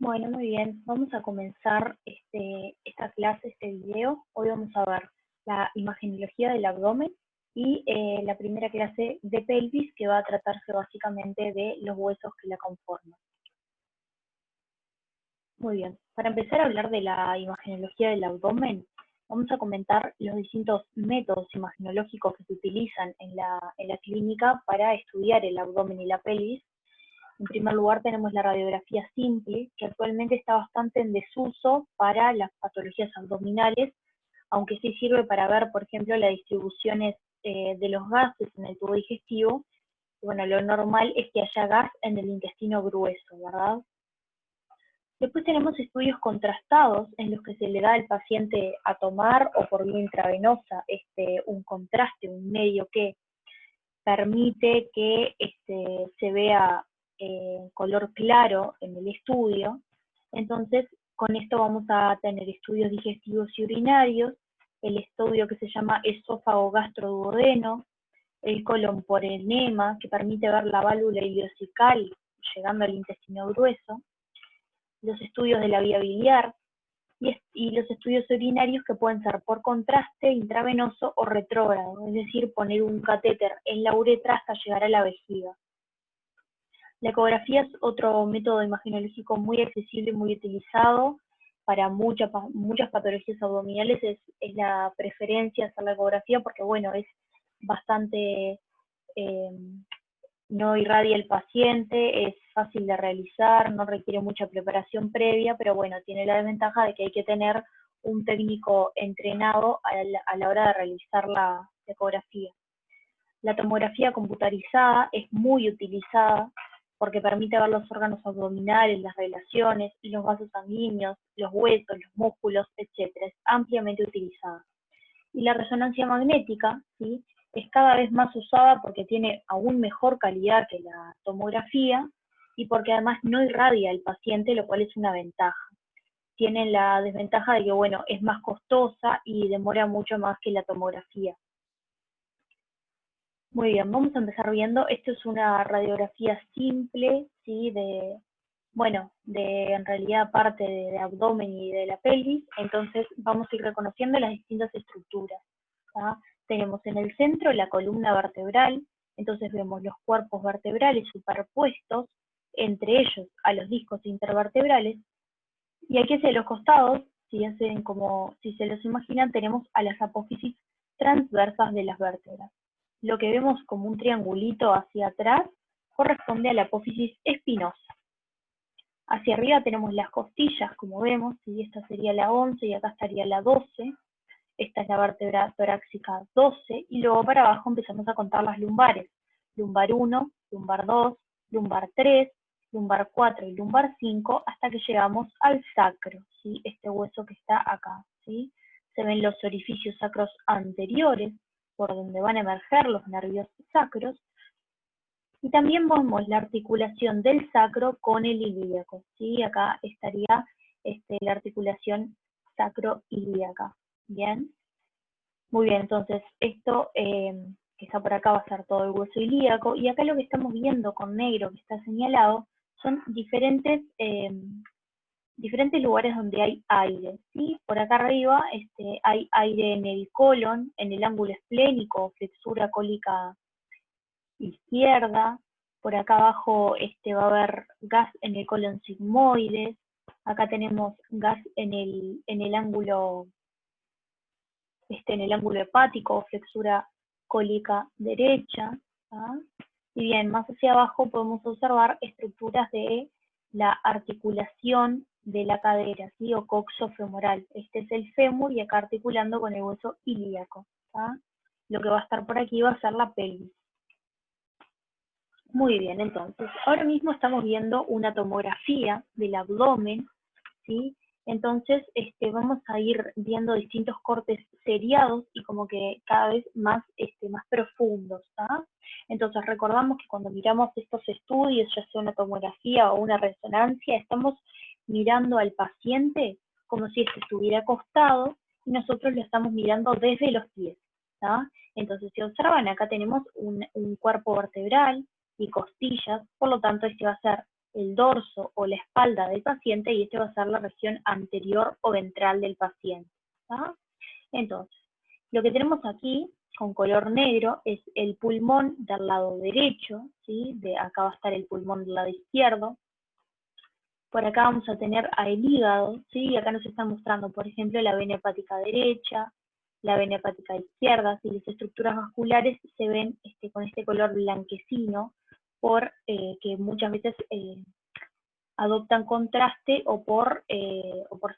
Bueno, muy bien. Vamos a comenzar esta clase, este video. Hoy vamos a ver la imagenología del abdomen y la primera clase de pelvis, que va a tratarse básicamente de los huesos que la conforman. Muy bien. Para empezar a hablar de la imagenología del abdomen, vamos a comentar los distintos métodos imagenológicos que se utilizan en la clínica para estudiar el abdomen y la pelvis. En primer lugar tenemos la radiografía simple, que actualmente está bastante en desuso para las patologías abdominales, aunque sí sirve para ver, por ejemplo, las distribuciones de los gases en el tubo digestivo. Bueno, lo normal es que haya gas en el intestino grueso, ¿verdad? Después tenemos estudios contrastados en los que se le da al paciente a tomar o por vía intravenosa un contraste, un medio que permite que se vea color claro en el estudio. Entonces, con esto vamos a tener estudios digestivos y urinarios, el estudio que se llama esófago gastroduodeno, el colon por enema, que permite ver la válvula ileocecal llegando al intestino grueso, los estudios de la vía biliar y los estudios urinarios, que pueden ser por contraste, intravenoso o retrógrado, es decir, poner un catéter en la uretra hasta llegar a la vejiga. La ecografía es otro método imagenológico muy accesible y muy utilizado para muchas patologías abdominales. Es la preferencia hacer la ecografía porque, bueno, es bastante, eh, no irradia el paciente, es fácil de realizar, no requiere mucha preparación previa, pero bueno, tiene la desventaja de que hay que tener un técnico entrenado a la hora de realizar la ecografía. La tomografía computarizada es muy utilizada porque permite ver los órganos abdominales, las relaciones, los vasos sanguíneos, los huesos, los músculos, etc. Es ampliamente utilizada. Y la resonancia magnética, ¿sí?, es cada vez más usada porque tiene aún mejor calidad que la tomografía y porque además no irradia al paciente, lo cual es una ventaja. Tiene la desventaja de que, bueno, es más costosa y demora mucho más que la tomografía. Muy bien, vamos a empezar viendo. Esto es una radiografía simple, ¿sí? En realidad parte de abdomen y de la pelvis. Entonces vamos a ir reconociendo las distintas estructuras, ¿tá? Tenemos en el centro la columna vertebral, entonces vemos los cuerpos vertebrales superpuestos, entre ellos a los discos intervertebrales, y aquí hacia los costados, si se los imaginan, tenemos a las apófisis transversas de las vértebras. Lo que vemos como un triangulito hacia atrás corresponde a la apófisis espinosa. Hacia arriba tenemos las costillas, como vemos, y esta sería la 11 y acá estaría la 12. Esta es la vértebra torácica 12, y luego para abajo empezamos a contar las lumbares. Lumbar 1, lumbar 2, lumbar 3, lumbar 4 y lumbar 5, hasta que llegamos al sacro, ¿sí? Este hueso que está acá, ¿sí? Se ven los orificios sacros anteriores, por donde van a emerger los nervios sacros, y también vemos la articulación del sacro con el ilíaco, ¿sí? Acá estaría la articulación sacroilíaca, ¿bien? Muy bien, entonces esto que está por acá va a ser todo el hueso ilíaco, y acá lo que estamos viendo con negro que está señalado son diferentes lugares donde hay aire, ¿sí? Por acá arriba hay aire en el colon, en el ángulo esplénico, flexura cólica izquierda. Por acá abajo va a haber gas en el colon sigmoides. Acá tenemos gas en el ángulo en el ángulo hepático, flexura cólica derecha, ¿tá? Y bien, más hacia abajo podemos observar estructuras de la articulación de la cadera, ¿sí? O coxofemoral. Este es el fémur, y acá articulando con el hueso ilíaco, ¿tá? Lo que va a estar por aquí va a ser la pelvis. Muy bien, entonces, ahora mismo estamos viendo una tomografía del abdomen, ¿sí? Entonces, vamos a ir viendo distintos cortes seriados y como que cada vez más profundos, ¿tá? Entonces, recordamos que cuando miramos estos estudios, ya sea una tomografía o una resonancia, estamos mirando al paciente como si estuviera acostado y nosotros lo estamos mirando desde los pies, ¿tá? Entonces, si observan, acá tenemos un cuerpo vertebral y costillas, por lo tanto este va a ser el dorso o la espalda del paciente, y este va a ser la región anterior o ventral del paciente. ¿Tá? Entonces, lo que tenemos aquí con color negro es el pulmón del lado derecho, ¿sí? Acá va a estar el pulmón del lado izquierdo. Por acá vamos a tener al hígado, ¿sí? Acá nos está mostrando, por ejemplo, la vena hepática derecha, la vena hepática izquierda, ¿sí? Las estructuras vasculares se ven con este color blanquecino, por que muchas veces adoptan contraste o por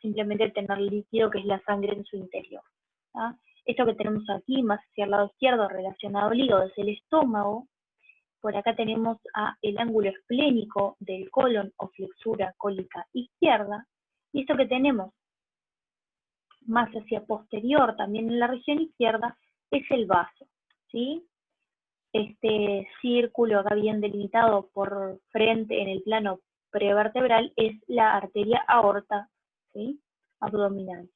simplemente tener líquido, que es la sangre en su interior. ¿Tá? Esto que tenemos aquí, más hacia el lado izquierdo, relacionado al hígado, es el estómago. Por acá tenemos el ángulo esplénico del colon o flexura cólica izquierda. Y esto que tenemos más hacia posterior, también en la región izquierda, es el vaso, ¿sí? Este círculo acá bien delimitado por frente en el plano prevertebral es la arteria aorta, ¿sí? Abdominal.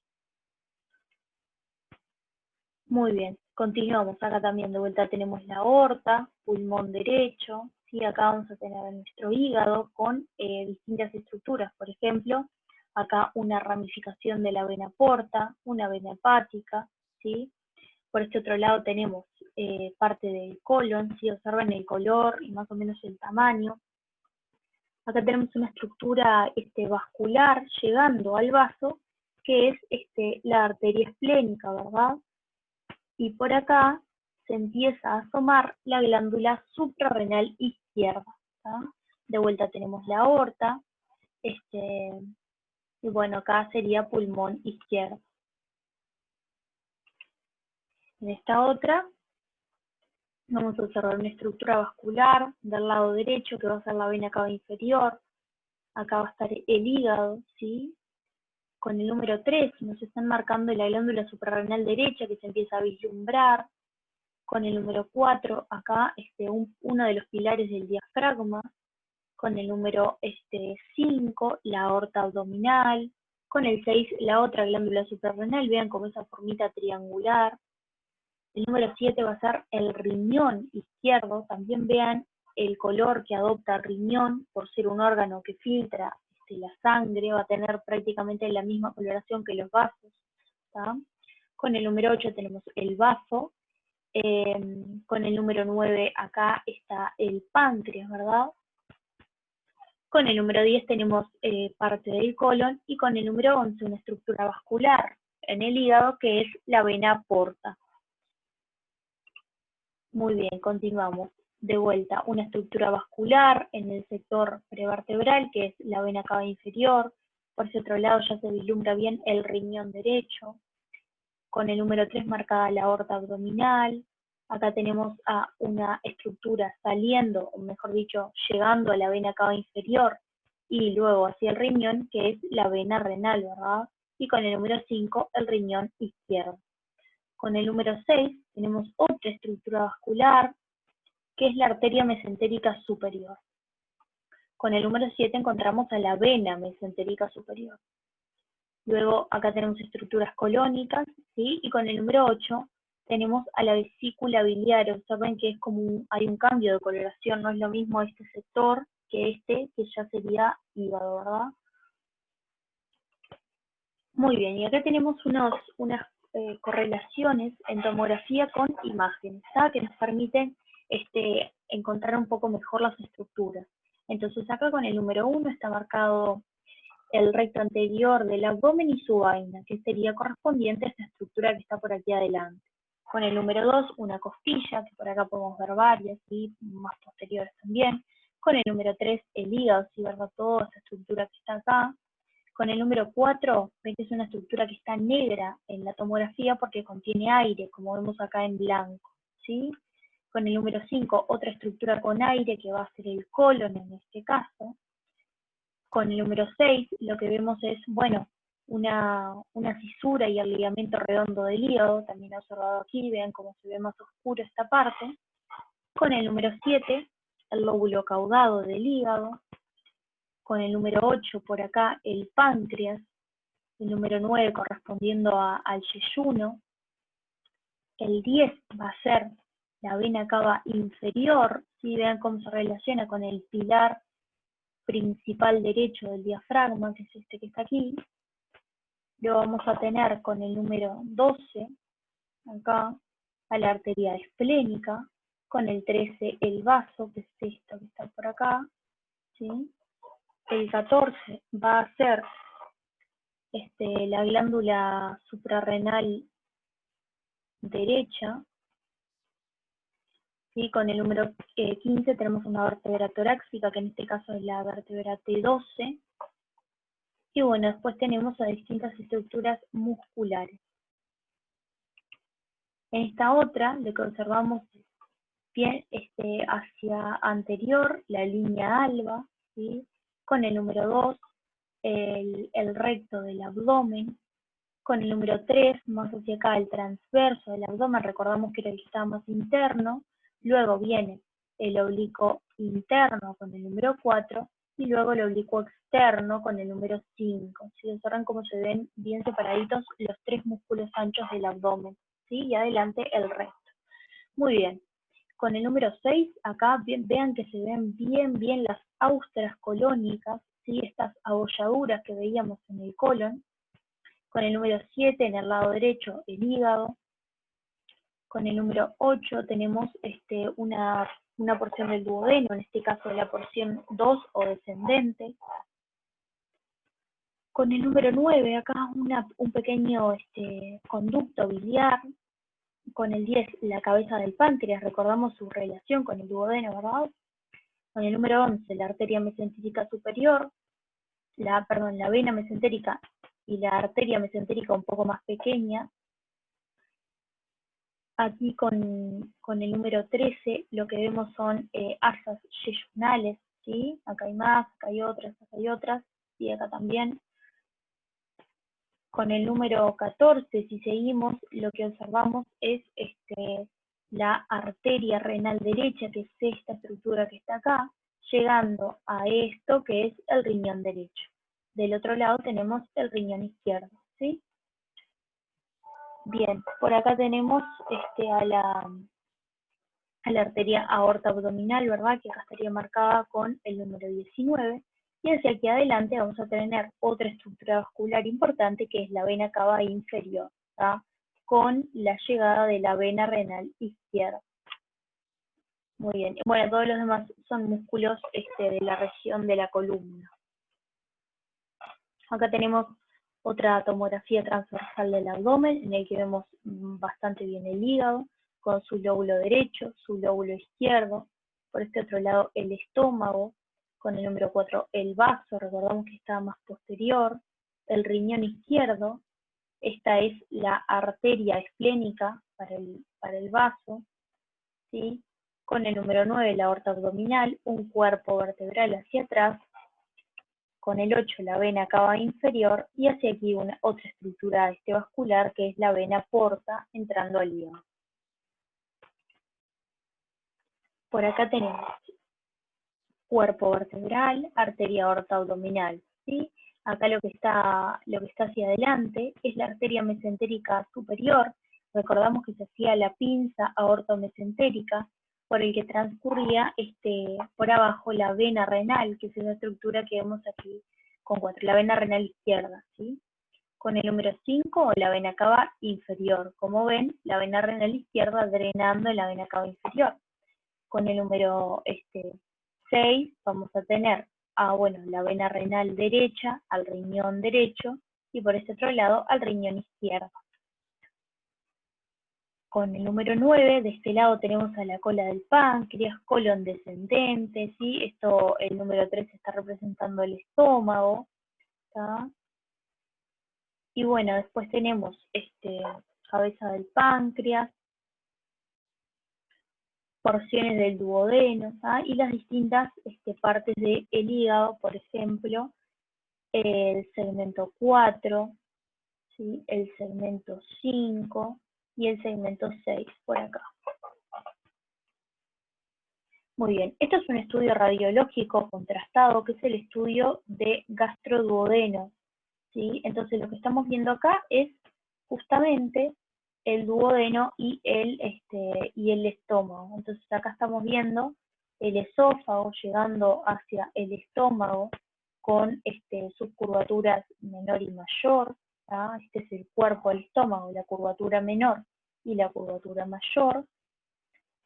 Muy bien, continuamos. Acá también de vuelta tenemos la aorta, pulmón derecho, ¿sí? Acá vamos a tener nuestro hígado con distintas estructuras. Por ejemplo, acá una ramificación de la vena porta, una vena hepática, ¿sí? Por este otro lado tenemos parte del colon, ¿sí? Observen el color y más o menos el tamaño. Acá tenemos una estructura vascular llegando al vaso, que es la arteria esplénica, ¿verdad? Y por acá se empieza a asomar la glándula suprarrenal izquierda. ¿Tá? De vuelta tenemos la aorta, y bueno, acá sería pulmón izquierdo. En esta otra vamos a observar una estructura vascular del lado derecho, que va a ser la vena cava inferior. Acá va a estar el hígado, ¿sí? Con el número 3 nos están marcando la glándula suprarrenal derecha, que se empieza a vislumbrar. Con el número 4, acá uno de los pilares del diafragma. Con el número 5, la aorta abdominal. Con el 6, la otra glándula suprarrenal, vean como esa formita triangular. El número 7 va a ser el riñón izquierdo, también vean el color que adopta el riñón, por ser un órgano que filtra la sangre, va a tener prácticamente la misma coloración que los vasos. ¿Tá? Con el número 8 tenemos el bazo, con el número 9 acá está el páncreas, ¿verdad? Con el número 10 tenemos parte del colon, y con el número 11 una estructura vascular en el hígado, que es la vena porta. Muy bien, continuamos. De vuelta, una estructura vascular en el sector prevertebral, que es la vena cava inferior. Por ese otro lado ya se vislumbra bien el riñón derecho. Con el número 3 marcada la aorta abdominal. Acá tenemos a una estructura saliendo, o mejor dicho, llegando a la vena cava inferior y luego hacia el riñón, que es la vena renal, ¿verdad? Y con el número 5, el riñón izquierdo. Con el número 6 tenemos otra estructura vascular, que es la arteria mesentérica superior. Con el número 7 encontramos a la vena mesentérica superior. Luego acá tenemos estructuras colónicas, ¿sí? Y con el número 8 tenemos a la vesícula biliar. Observen que es como hay un cambio de coloración, no es lo mismo este sector que que ya sería hígado, ¿verdad? Muy bien, y acá tenemos unas correlaciones en tomografía con imágenes, ¿tá? Que nos permiten encontrar un poco mejor las estructuras. Entonces acá con el número 1 está marcado el recto anterior del abdomen y su vaina, que sería correspondiente a esta estructura que está por aquí adelante. Con el número 2, una costilla, que por acá podemos ver varias, y más posteriores también. Con el número 3, el hígado, ¿sí? ¿Verdad? Toda esa estructura que está acá. Con el número 4, ven que es una estructura que está negra en la tomografía porque contiene aire, como vemos acá en blanco, ¿sí? Con el número 5, otra estructura con aire, que va a ser el colon en este caso. Con el número 6, lo que vemos es, bueno, una fisura y el ligamento redondo del hígado, también observado aquí, vean cómo se ve más oscuro esta parte. Con el número 7, el lóbulo caudado del hígado. Con el número 8, por acá, el páncreas. El número 9 correspondiendo al yeyuno. El 10 va a ser la vena cava inferior, ¿sí? Vean cómo se relaciona con el pilar principal derecho del diafragma, que es este que está aquí. Lo vamos a tener con el número 12, acá, a la arteria esplénica, con el 13 el vaso, que es esto que está por acá, ¿sí? El 14 va a ser la glándula suprarrenal derecha, ¿sí? Con el número 15 tenemos una vértebra torácica, que en este caso es la vértebra T12, y bueno, después tenemos a distintas estructuras musculares. En esta otra le conservamos bien hacia anterior la línea alba, ¿sí? Con el número 2 el recto del abdomen, con el número 3 más hacia acá el transverso del abdomen, recordamos que era el que estaba más interno, luego viene el oblicuo interno con el número 4 y luego el oblicuo externo con el número 5. ¿Sí? Observan cómo se ven bien separaditos los tres músculos anchos del abdomen, ¿sí? Y adelante el resto. Muy bien. Con el número 6, acá vean que se ven bien las austras colónicas, ¿sí? Estas abolladuras que veíamos en el colon. Con el número 7, en el lado derecho, el hígado. Con el número 8 tenemos una porción del duodeno, en este caso la porción 2 o descendente. Con el número 9, acá un pequeño conducto biliar. Con el 10, la cabeza del páncreas, recordamos su relación con el duodeno, ¿verdad? Con el número 11, la arteria mesentérica superior, la vena mesentérica y la arteria mesentérica un poco más pequeña. Aquí con el número 13 lo que vemos son asas yeyunales, ¿sí? Acá hay más, acá hay otras, y acá también. Con el número 14, si seguimos, lo que observamos es la arteria renal derecha, que es esta estructura que está acá, llegando a esto que es el riñón derecho. Del otro lado tenemos el riñón izquierdo, ¿sí? Bien, por acá tenemos a la arteria aorta abdominal, ¿verdad? Que acá estaría marcada con el número 19. Y hacia aquí adelante vamos a tener otra estructura vascular importante que es la vena cava inferior, ¿tá? Con la llegada de la vena renal izquierda. Muy bien. Bueno, todos los demás son músculos de la región de la columna. Acá tenemos otra tomografía transversal del abdomen, en el que vemos bastante bien el hígado, con su lóbulo derecho, su lóbulo izquierdo. Por este otro lado, el estómago, con el número 4, el vaso, recordamos que está más posterior, el riñón izquierdo. Esta es la arteria esplénica para el vaso, ¿sí? Con el número 9, la aorta abdominal, un cuerpo vertebral hacia atrás. Con el 8, la vena cava inferior, y hacia aquí otra estructura vascular que es la vena porta entrando al hígado. Por acá tenemos cuerpo vertebral, arteria aorta abdominal, ¿sí? Acá lo que está hacia adelante es la arteria mesentérica superior. Recordamos que se hacía la pinza aortomesentérica, por el que transcurría por abajo la vena renal, que es una estructura que vemos aquí con 4, la vena renal izquierda, ¿sí? Con el número 5, la vena cava inferior. Como ven, la vena renal izquierda drenando en la vena cava inferior. Con el número 6 vamos a tener la vena renal derecha al riñón derecho y por este otro lado al riñón izquierdo. Con el número 9, de este lado tenemos a la cola del páncreas, colon descendente, ¿sí? El número 3 está representando el estómago, ¿tá? Y bueno, después tenemos cabeza del páncreas, porciones del duodeno, ¿tá? Y las distintas partes del hígado, por ejemplo, el segmento 4, ¿sí? El segmento 5 y el segmento 6 por acá. Muy bien, esto es un estudio radiológico contrastado, que es el estudio de gastroduodeno, ¿sí? Entonces lo que estamos viendo acá es justamente el duodeno y el estómago. Entonces acá estamos viendo el esófago, llegando hacia el estómago con sus curvaturas menor y mayor. ¿tá? Este es el cuerpo del estómago, la curvatura menor y la curvatura mayor.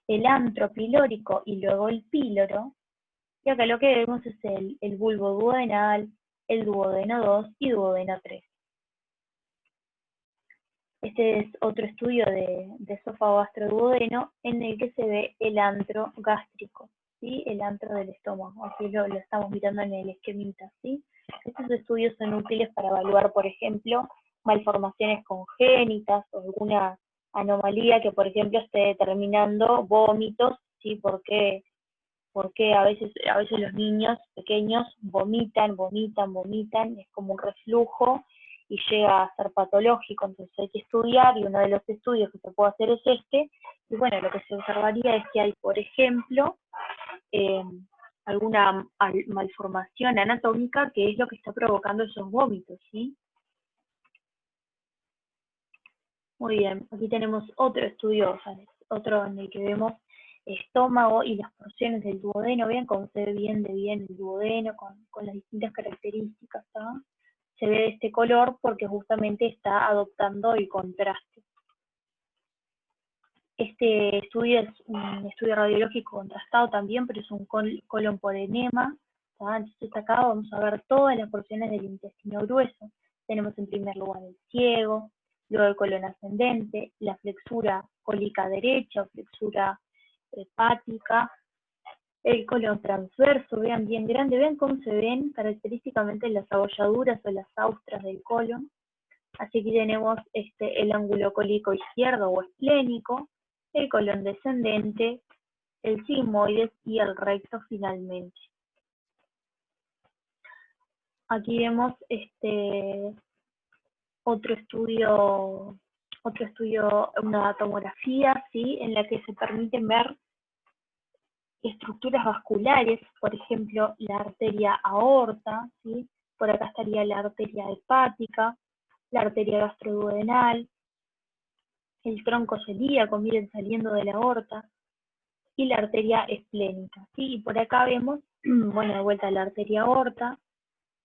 El antro pilórico y luego el píloro. Y acá lo que vemos es el bulbo duodenal, el duodeno 2 y duodeno 3. Este es otro estudio de esófago gastroduodeno en el que se ve el antro gástrico, ¿sí? El antro del estómago. Aquí lo estamos mirando en el esquemita, ¿sí? Estos estudios son útiles para evaluar, por ejemplo, malformaciones congénitas o alguna anomalía que, por ejemplo, esté determinando vómitos, ¿sí? Porque a veces los niños pequeños vomitan, es como un reflujo y llega a ser patológico, entonces hay que estudiar, y uno de los estudios que se puede hacer es este, y bueno, lo que se observaría es que hay, por ejemplo, alguna malformación anatómica que es lo que está provocando esos vómitos, ¿sí? Muy bien, aquí tenemos otro estudio, o sea, otro en el que vemos estómago y las porciones del duodeno. Vean cómo se ve bien de bien el duodeno con las distintas características, ¿tá? Se ve de este color porque justamente está adoptando el contraste. Este estudio es un estudio radiológico contrastado también, pero es un colon por enema. ¿tá? Entonces acá vamos a ver todas las porciones del intestino grueso. Tenemos en primer lugar el ciego, luego el colon ascendente, la flexura cólica derecha o flexura hepática, el colon transverso, vean bien grande, vean cómo se ven característicamente las abolladuras o las austras del colon. Así que tenemos el ángulo cólico izquierdo o esplénico, el colon descendente, el sigmoides y el recto finalmente. Aquí vemos otro estudio, una tomografía, ¿sí? En la que se permiten ver estructuras vasculares, por ejemplo, la arteria aorta, ¿sí? Por acá estaría la arteria hepática, la arteria gastroduodenal, el tronco celíaco, miren, saliendo de la aorta, y la arteria esplénica, ¿sí? Y por acá vemos, bueno, de vuelta la arteria aorta,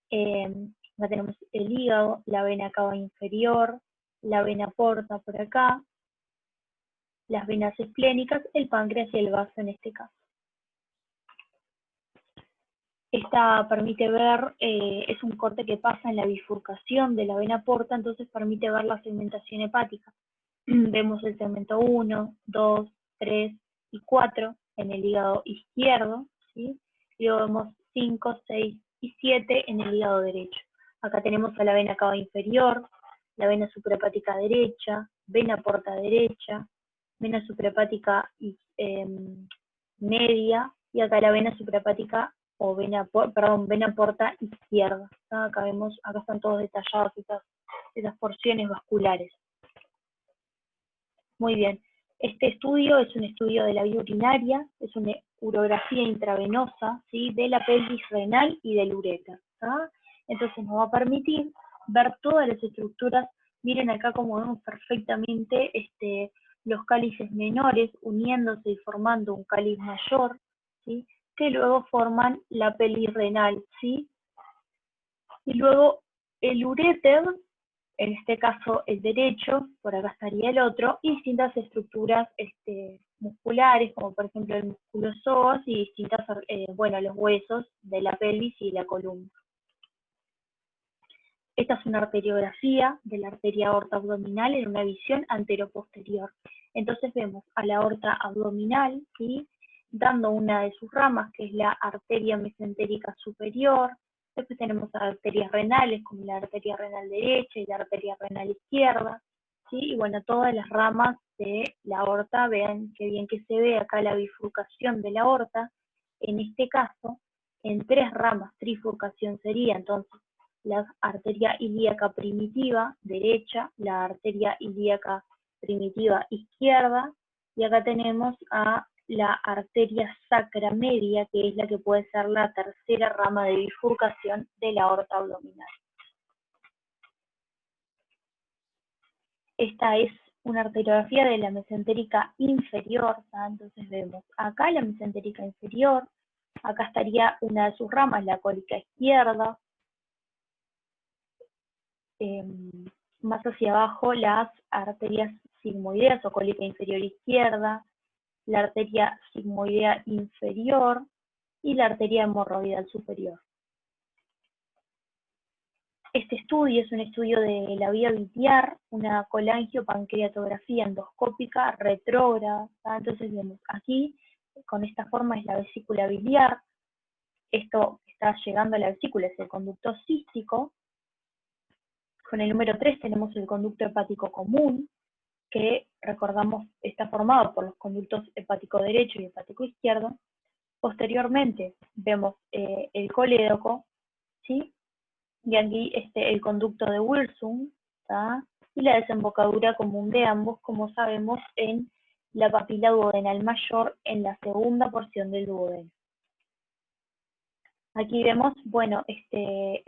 acá tenemos el hígado, la vena cava inferior, la vena porta por acá, las venas esplénicas, el páncreas y el vaso en este caso. Esta permite ver, es un corte que pasa en la bifurcación de la vena porta, entonces permite ver la segmentación hepática. Vemos el segmento 1, 2, 3 y 4 en el hígado izquierdo, ¿sí? Y luego vemos 5, 6 y 7 en el hígado derecho. Acá tenemos a la vena cava inferior, la vena suprahepática derecha, vena porta derecha, vena suprahepática media, y acá la vena suprahepática o vena porta izquierda. Acá están todos detallados esas porciones vasculares. Muy bien. Este estudio es un estudio de la vía urinaria, es una urografía intravenosa, ¿sí? De la pelvis renal y del uréter. Entonces nos va a permitir ver todas las estructuras. Miren acá como vemos perfectamente los cálices menores uniéndose y formando un cáliz mayor, ¿sí? Que luego forman la pelvis renal, ¿sí? Y luego el uréter, en este caso el derecho, por acá estaría el otro, y distintas estructuras musculares, como por ejemplo el músculo psoas y distintas, los huesos de la pelvis y la columna. Esta es una arteriografía de la arteria aorta abdominal en una visión anteroposterior. Entonces vemos a la aorta abdominal, ¿sí? Dando una de sus ramas, que es la arteria mesentérica superior. Después tenemos arterias renales, como la arteria renal derecha y la arteria renal izquierda, ¿sí? Y bueno, todas las ramas de la aorta, vean qué bien que se ve acá la bifurcación de la aorta. En este caso, en 3 ramas, trifurcación sería entonces la arteria ilíaca primitiva derecha, la arteria ilíaca primitiva izquierda, y acá tenemos a la arteria sacra media, que es la que puede ser la tercera rama de bifurcación de la aorta abdominal. Esta es una arteriografía de la mesentérica inferior, ¿tá? Entonces vemos acá la mesentérica inferior, acá estaría una de sus ramas, la cólica izquierda, más hacia abajo las arterias sigmoideas o cólica inferior izquierda, la arteria sigmoidea inferior y la arteria hemorroidal superior. Este estudio es un estudio de la vía biliar, una colangiopancreatografía endoscópica retrógrada. Entonces vemos aquí, con esta forma es la vesícula biliar, esto está llegando a la vesícula, es el conducto cístico. Con el número 3 tenemos el conducto hepático común, que recordamos está formado por los conductos hepático derecho y hepático izquierdo. Posteriormente vemos el colédoco, ¿sí? Y aquí el conducto de Wilson, ¿tá? Y la desembocadura común de ambos, como sabemos, en la papila duodenal mayor en la segunda porción del duodeno. Aquí vemos, bueno,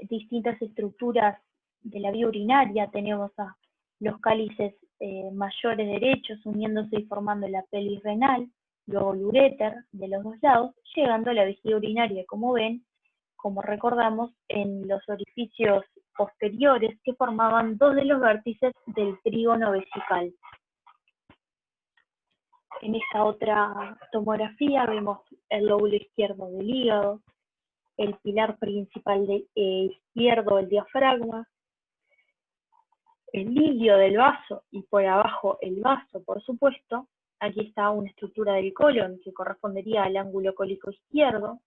distintas estructuras de la vía urinaria. Tenemos a los cálices mayores derechos uniéndose y formando la pelvis renal, luego el uréter de los dos lados, llegando a la vejiga urinaria, como ven, como recordamos, en los orificios posteriores que formaban dos de los vértices del trígono vesical. En esta otra tomografía vemos el lóbulo izquierdo del hígado, el pilar principal izquierdo del diafragma, el ilio del vaso y por abajo el vaso, por supuesto. Aquí está una estructura del colon que correspondería al ángulo cólico izquierdo,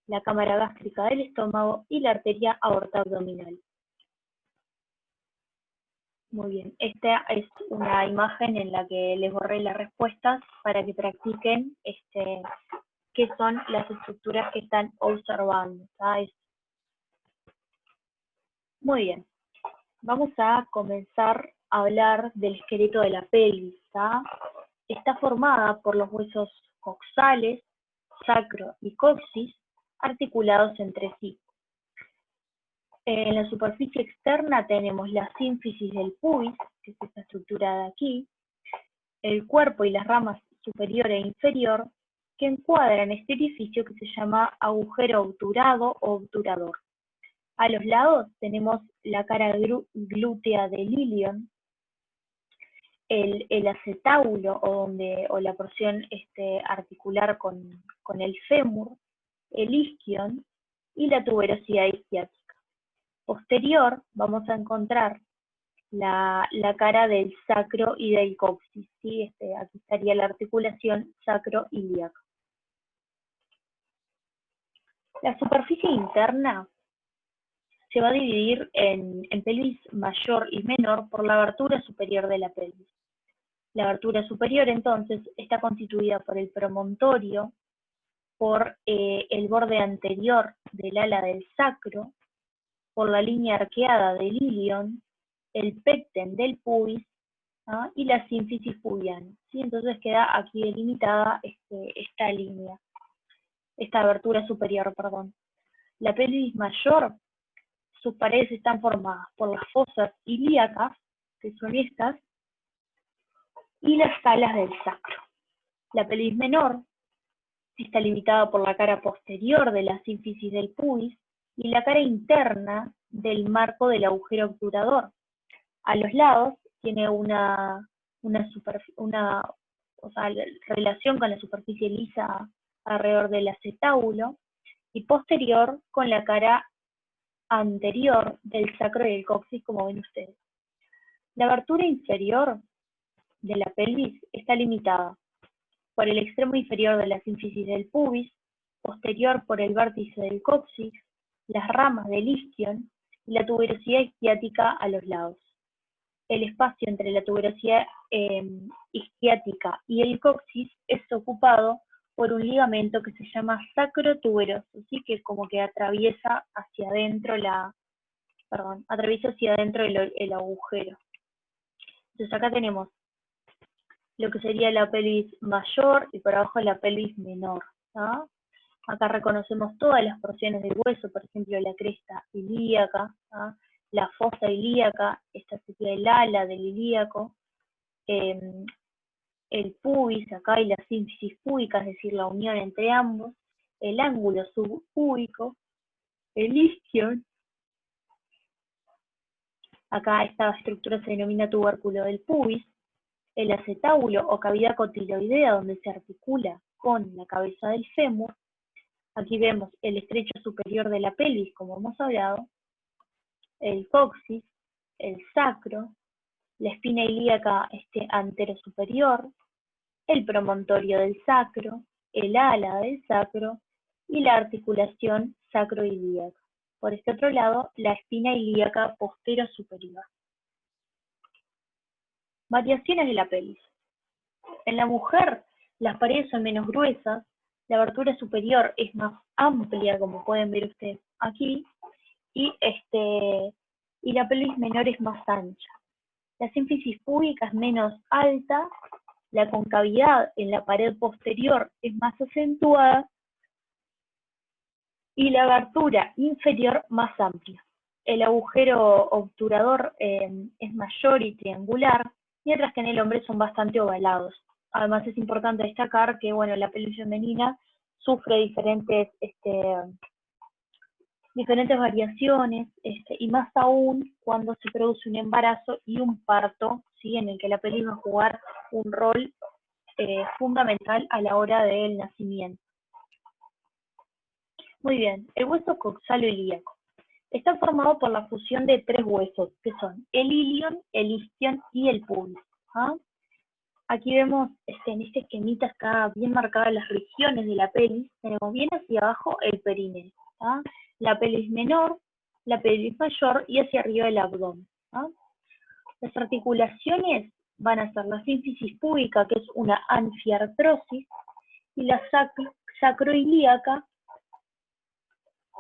la cámara gástrica del estómago y la arteria aorta abdominal. Muy bien, esta es una imagen en la que les borré las respuestas para que practiquen qué son las estructuras que están observando. ¿Sabes? Muy bien, vamos a comenzar a hablar del esqueleto de la pelvis. ¿Tá? Está formada por los huesos coxales, sacro y coxis, articulados entre sí. En la superficie externa tenemos la sínfisis del pubis, que es esta estructura de aquí, el cuerpo y las ramas superior e inferior, que encuadran este orificio que se llama agujero obturado o obturador. A los lados tenemos la cara glútea del ilion, el acetábulo o la porción articular con el fémur, el isquion y la tuberosidad isquiática. Posterior vamos a encontrar la cara del sacro y del coxis, ¿sí? Aquí estaría la articulación sacroiliaca. La superficie interna se va a dividir en pelvis mayor y menor por la abertura superior de la pelvis. La abertura superior, entonces, está constituida por el promontorio, por el borde anterior del ala del sacro, por la línea arqueada del ilion, el pecten del pubis, ¿no? Y la sínfisis pubiana, ¿sí? Entonces queda aquí delimitada esta línea, esta abertura superior, perdón. La pelvis mayor, sus paredes están formadas por las fosas ilíacas, que son estas, y las calas del sacro. La pelvis menor está limitada por la cara posterior de la sínfisis del pubis y la cara interna del marco del agujero obturador. A los lados tiene una relación con la superficie lisa alrededor del acetábulo y posterior con la cara anterior del sacro y del coxis, como ven ustedes. La abertura inferior de la pelvis está limitada por el extremo inferior de la sínfisis del pubis, posterior por el vértice del coxis, las ramas del isquion y la tuberosidad isquiática a los lados. El espacio entre la tuberosidad isquiática y el coxis es ocupado por un ligamento que se llama sacrotuberoso, ¿sí? Que como que atraviesa hacia adentro el agujero. Entonces acá tenemos lo que sería la pelvis mayor y por abajo la pelvis menor, ¿tá? Acá reconocemos todas las porciones del hueso, por ejemplo la cresta ilíaca, ¿tá? La fosa ilíaca, esta sería el ala del ilíaco, el pubis acá y la sínfisis púbica, es decir, la unión entre ambos, el ángulo subpúbico, el isquion. Acá esta estructura se denomina tubérculo del pubis, el acetábulo o cavidad cotiloidea donde se articula con la cabeza del fémur. Aquí vemos el estrecho superior de la pelvis, como hemos hablado, el coxis, el sacro, la espina ilíaca anterosuperior, el promontorio del sacro, el ala del sacro y la articulación sacroilíaca. Por este otro lado, la espina ilíaca posterosuperior. Variaciones de la pelvis. En la mujer, las paredes son menos gruesas, la abertura superior es más amplia, como pueden ver ustedes aquí, y la pelvis menor es más ancha. La sínfisis púbica es menos alta, la concavidad en la pared posterior es más acentuada y la abertura inferior más amplia. El agujero obturador es mayor y triangular, mientras que en el hombre son bastante ovalados. Además es importante destacar que bueno, la pelvis femenina sufre diferentes variaciones, y más aún cuando se produce un embarazo y un parto, ¿sí? En el que la pelvis va a jugar un rol fundamental a la hora del nacimiento. Muy bien, el hueso coxalo-ilíaco. Está formado por la fusión de tres huesos, que son el ilion, el isquion y el pubis. ¿Ah? Aquí vemos en este esquemita acá bien marcadas las regiones de la pelvis. Tenemos bien hacia abajo el perineo, ¿ah? La pelvis menor, la pelvis mayor y hacia arriba el abdomen. ¿Ah? Las articulaciones van a ser la sínfisis púbica, que es una anfiartrosis, y la sacroilíaca,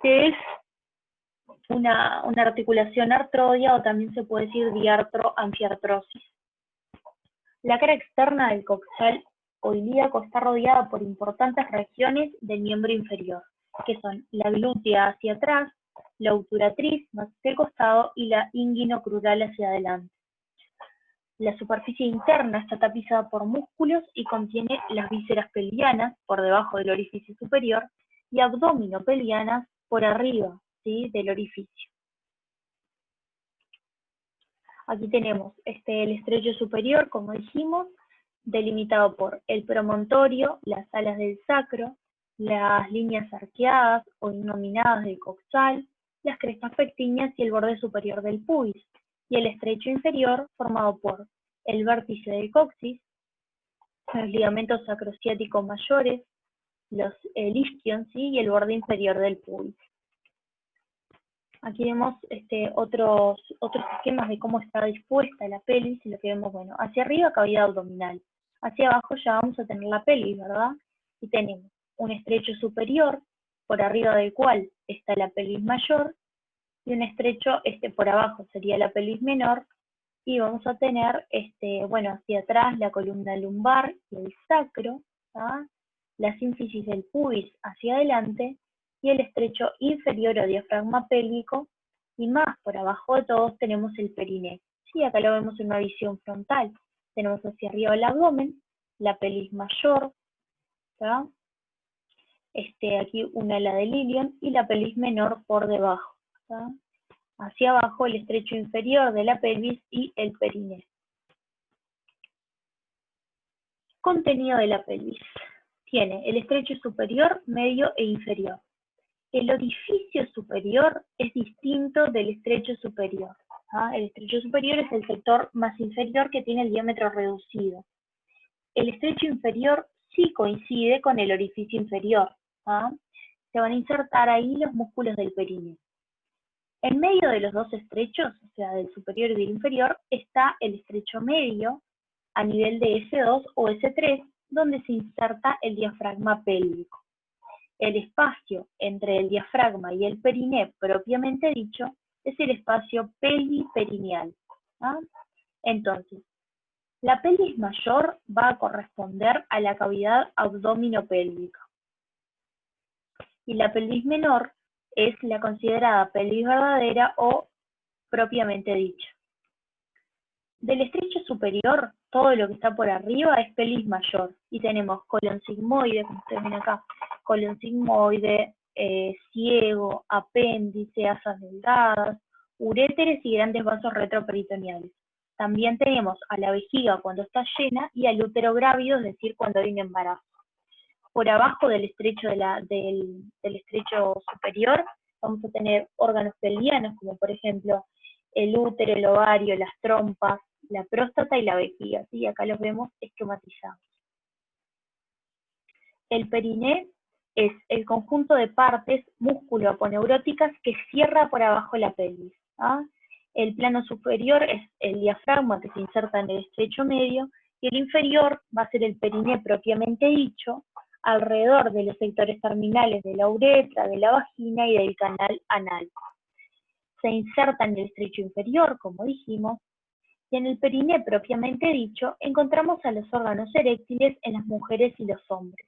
que es una articulación artrodia o también se puede decir diartro-anfiartrosis. La cara externa del coxal o ilíaco está rodeada por importantes regiones del miembro inferior, que son la glútea hacia atrás, la obturatriz más hacia el costado y la inguinocrural hacia adelante. La superficie interna está tapizada por músculos y contiene las vísceras pelvianas por debajo del orificio superior y abdominopelvianas por arriba, ¿sí? Del orificio. Aquí tenemos el estrecho superior, como dijimos, delimitado por el promontorio, las alas del sacro, las líneas arqueadas o innominadas del coxal, las crestas pectíneas y el borde superior del pubis, y el estrecho inferior formado por el vértice del coxis, los ligamentos sacrociáticos mayores, el isquion, ¿sí? Y el borde inferior del pubis. Aquí vemos otros esquemas de cómo está dispuesta la pelvis, y lo que vemos, bueno, hacia arriba cavidad abdominal, hacia abajo ya vamos a tener la pelvis, ¿verdad? Y tenemos un estrecho superior, por arriba del cual está la pelvis mayor, y un estrecho por abajo sería la pelvis menor, y vamos a tener, bueno, hacia atrás la columna lumbar y el sacro, ¿tá? La sínfisis del pubis hacia adelante, y el estrecho inferior o diafragma pélvico, y más por abajo de todos tenemos el perineo. Sí, acá lo vemos en una visión frontal. Tenemos hacia arriba el abdomen, la pelvis mayor, ¿tá? Aquí una ala del ilion y la pelvis menor por debajo, ¿tá? Hacia abajo el estrecho inferior de la pelvis y el perineo. Contenido de la pelvis. Tiene el estrecho superior, medio e inferior. El orificio superior es distinto del estrecho superior. ¿Ah? El estrecho superior es el sector más inferior que tiene el diámetro reducido. El estrecho inferior sí coincide con el orificio inferior. ¿Ah? Se van a insertar ahí los músculos del perineo. En medio de los dos estrechos, o sea, del superior y del inferior, está el estrecho medio a nivel de S2 o S3, donde se inserta el diafragma pélvico. El espacio entre el diafragma y el perineo propiamente dicho es el espacio pelviperineal. ¿Ah? Entonces, la pelvis mayor va a corresponder a la cavidad abdominopélvica y la pelvis menor es la considerada pelvis verdadera o propiamente dicha. Del estrecho superior todo lo que está por arriba es pelvis mayor. Y tenemos colon sigmoide, como ustedes ven acá, colon sigmoide, ciego, apéndice, asas delgadas, uréteres y grandes vasos retroperitoneales. También tenemos a la vejiga cuando está llena y al útero grávido, es decir, cuando hay un embarazo. Por abajo del estrecho, del estrecho superior vamos a tener órganos pelvianos, como por ejemplo el útero, el ovario, las trompas, la próstata y la vejiga, ¿sí? Acá los vemos esquematizados. El periné es el conjunto de partes músculo-aponeuróticas que cierra por abajo la pelvis. ¿Ah? El plano superior es el diafragma que se inserta en el estrecho medio y el inferior va a ser el periné propiamente dicho, alrededor de los sectores terminales de la uretra, de la vagina y del canal anal. Se inserta en el estrecho inferior, como dijimos, y en el periné propiamente dicho encontramos a los órganos eréctiles en las mujeres y los hombres.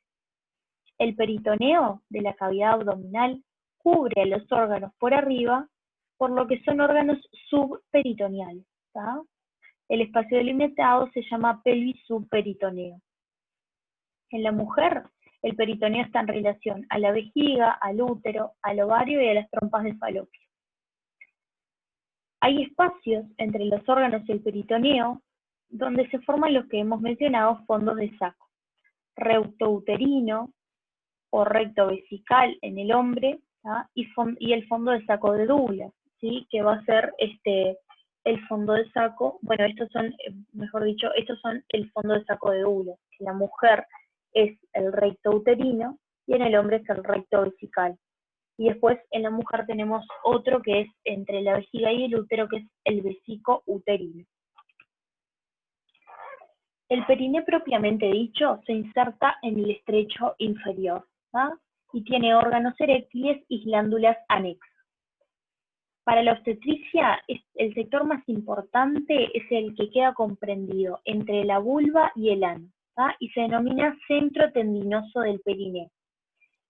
El peritoneo de la cavidad abdominal cubre a los órganos por arriba, por lo que son órganos subperitoneales. ¿tá? El espacio delimitado se llama pelvis subperitoneo. En la mujer, el peritoneo está en relación a la vejiga, al útero, al ovario y a las trompas de falopio. Hay espacios entre los órganos y el peritoneo donde se forman los que hemos mencionado fondos de saco. Recto uterino o recto vesical en el hombre, y el fondo de saco de Douglas, ¿sí? Que va a ser el fondo de saco, bueno, estos son, mejor dicho, estos son el fondo de saco de Douglas. En la mujer es el recto uterino y en el hombre es el recto vesical. Y después en la mujer tenemos otro que es entre la vejiga y el útero, que es el vesico uterino. El periné propiamente dicho se inserta en el estrecho inferior, ¿tá? Y tiene órganos eréctiles y glándulas anexas. Para la obstetricia, el sector más importante es el que queda comprendido entre la vulva y el ano, ¿tá? Y se denomina centro tendinoso del periné.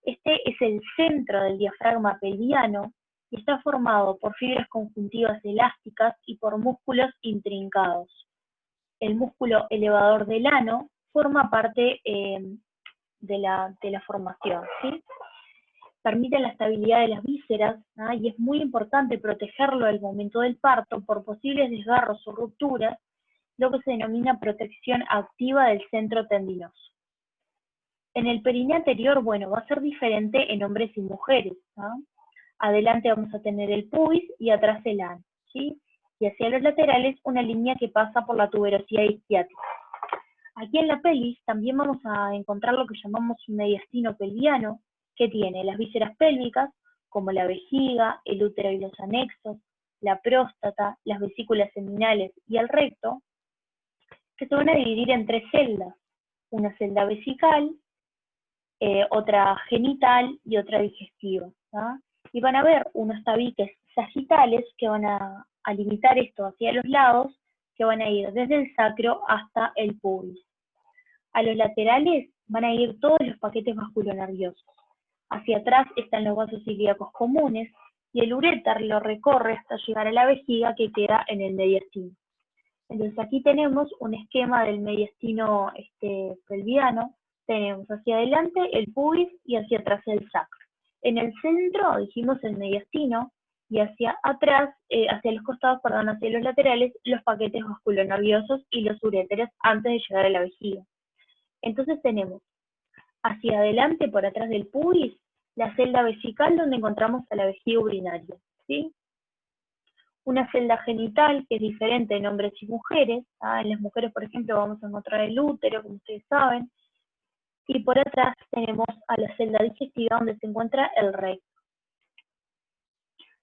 Este es el centro del diafragma pelviano y está formado por fibras conjuntivas elásticas y por músculos intrincados. El músculo elevador del ano forma parte de la formación, ¿sí? Permite la estabilidad de las vísceras, ¿no? Y es muy importante protegerlo al momento del parto por posibles desgarros o rupturas, lo que se denomina protección activa del centro tendinoso. En el periné anterior, bueno, va a ser diferente en hombres y mujeres, ¿no? Adelante vamos a tener el pubis y atrás el ano, ¿sí? Y hacia los laterales una línea que pasa por la tuberosidad isquiática. Aquí en la pelvis también vamos a encontrar lo que llamamos un mediastino pelviano, que tiene las vísceras pélvicas, como la vejiga, el útero y los anexos, la próstata, las vesículas seminales y el recto, que se van a dividir en tres celdas, una celda vesical, otra genital y otra digestiva. ¿tá? Y van a ver unos tabiques sagitales que van a limitar esto hacia los lados, que van a ir desde el sacro hasta el pubis. A los laterales van a ir todos los paquetes vasculonerviosos. Hacia atrás están los vasos ilíacos comunes y el uréter lo recorre hasta llegar a la vejiga que queda en el mediastino. Entonces aquí tenemos un esquema del mediastino pelviano. Tenemos hacia adelante el pubis y hacia atrás el sacro. En el centro dijimos el mediastino y hacia atrás, hacia los costados, perdón, hacia los laterales, los paquetes vasculonerviosos y los uréteres antes de llegar a la vejiga. Entonces tenemos hacia adelante, por atrás del pubis, la celda vesical donde encontramos a la vejiga urinaria, ¿sí? Una celda genital que es diferente en hombres y mujeres. En las mujeres, por ejemplo, vamos a encontrar el útero, como ustedes saben. Y por atrás tenemos a la celda digestiva donde se encuentra el recto.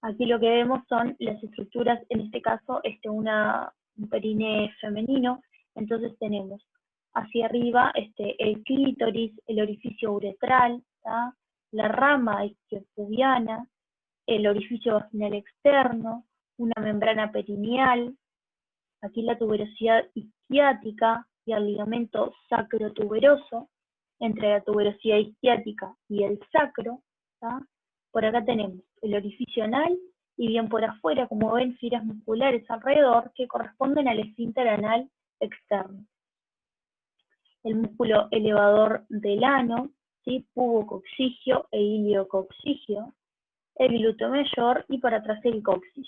Aquí lo que vemos son las estructuras, en este caso, un periné femenino. Entonces tenemos hacia arriba el clítoris, el orificio uretral, ¿tá? La rama isquiopubiana, el orificio vaginal externo, una membrana perineal, aquí la tuberosidad isquiática y el ligamento sacrotuberoso, entre la tuberosidad isquiática y el sacro, ¿tá? Por acá tenemos el orificio anal y bien por afuera, como ven, fibras musculares alrededor que corresponden al esfínter anal externo. el músculo elevador del ano, ¿sí? Pubococcigio e iliococcigio, el glúteo mayor y por atrás el coxis.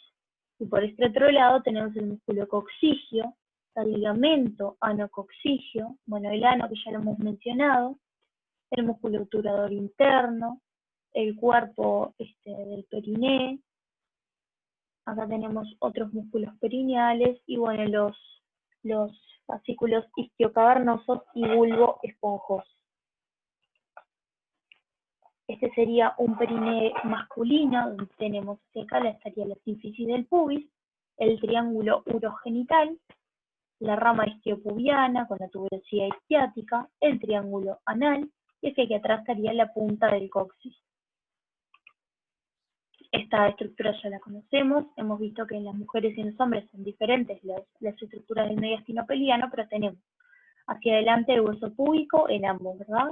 Y por este otro lado tenemos el músculo coccigio, el ligamento anococcigio, bueno, el ano que ya lo hemos mencionado, el músculo obturador interno, el cuerpo del periné. Acá tenemos otros músculos perineales y bueno, los fascículos isquiocavernosos y bulbo esponjoso. Este sería un periné masculino, donde tenemos acá estaría la sínfisis del pubis, el triángulo urogenital, la rama isquiopubiana con la tuberosidad isquiática, el triángulo anal, y aquí atrás estaría la punta del coxis. Esta estructura ya la conocemos, hemos visto que en las mujeres y en los hombres son diferentes las estructuras del mediastino peliano, pero tenemos hacia adelante el hueso púbico en ambos, ¿verdad?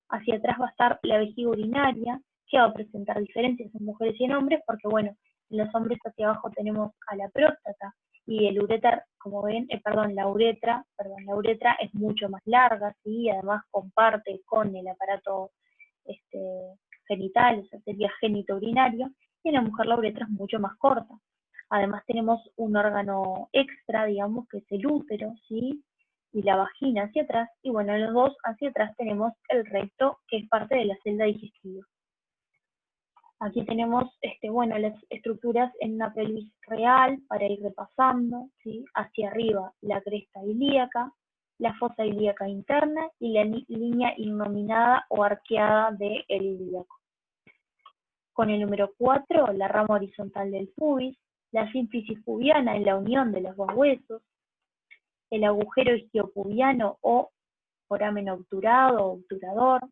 Hacia atrás va a estar la vejiga urinaria, que va a presentar diferencias en mujeres y en hombres, porque bueno, en los hombres hacia abajo tenemos a la próstata, y el ureter, como ven, la uretra es mucho más larga, ¿sí? Y además comparte con el aparato genital, o sea, sería genitourinario, y en la mujer la uretra es mucho más corta. Además tenemos un órgano extra, digamos, que es el útero, ¿sí? Y la vagina hacia atrás, y bueno, en los dos hacia atrás tenemos el recto, que es parte de la celda digestiva. Aquí tenemos, bueno, las estructuras en una pelvis real, para ir repasando, ¿sí? Hacia arriba, la cresta ilíaca, la fosa ilíaca interna y la línea innominada o arqueada del ilíaco. Con el número 4, la rama horizontal del pubis, la sínfisis pubiana en la unión de los dos huesos, el agujero isquiopubiano o foramen obturado o obturador,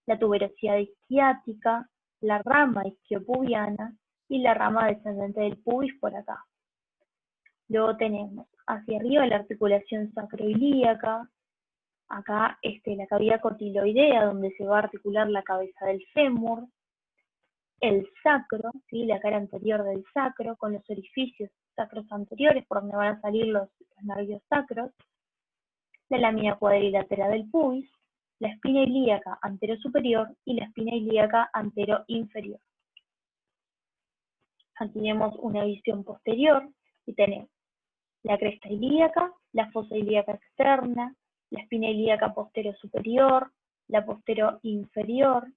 la tuberosidad isquiática, la rama isquiopubiana y la rama descendente del pubis por acá. Luego tenemos hacia arriba la articulación sacroilíaca, acá la cavidad cotiloidea donde se va a articular la cabeza del fémur, el sacro, ¿sí? La cara anterior del sacro con los orificios sacros anteriores por donde van a salir los nervios sacros, la lámina cuadrilátera del pubis, la espina ilíaca antero-superior y la espina ilíaca antero-inferior. Aquí tenemos una visión posterior y tenemos la cresta ilíaca, la fosa ilíaca externa, la espina ilíaca postero-superior, la postero-inferior.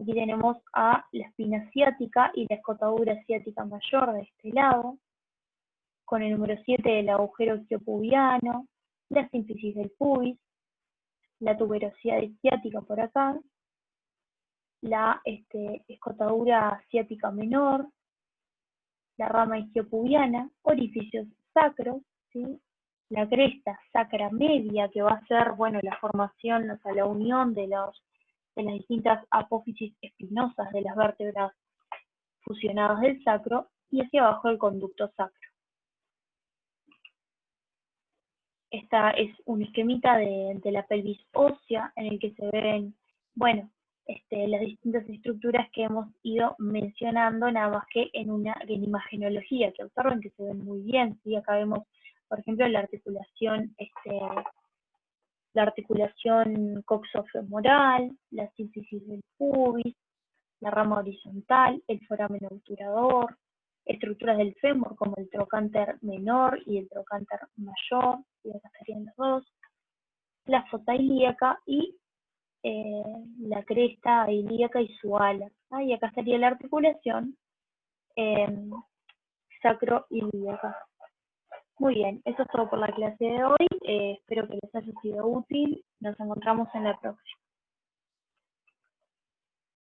Aquí tenemos a la espina ciática y la escotadura ciática mayor de este lado, con el número 7 el agujero isquiopubiano, la sínfisis del pubis, la tuberosidad isquiática por acá, la escotadura ciática menor, la rama isquiopubiana, orificios sacros, ¿sí? La cresta sacra media, que va a ser, bueno, la formación, o sea, la unión de las distintas apófisis espinosas de las vértebras fusionadas del sacro, y hacia abajo el conducto sacro. Esta es un esquemita de la pelvis ósea en el que se ven, bueno, las distintas estructuras que hemos ido mencionando, nada más que en imagenología, que observen que se ven muy bien, ¿sí? Acá vemos, por ejemplo, la articulación coxofemoral, la sínfisis del pubis, la rama horizontal, el foramen obturador, estructuras del fémur como el trocánter menor y el trocánter mayor, y acá estarían los dos, la fosa ilíaca y la cresta ilíaca y su ala. Y acá estaría la articulación sacroilíaca. Muy bien, eso es todo por la clase de hoy. Espero que les haya sido útil. Nos encontramos en la próxima.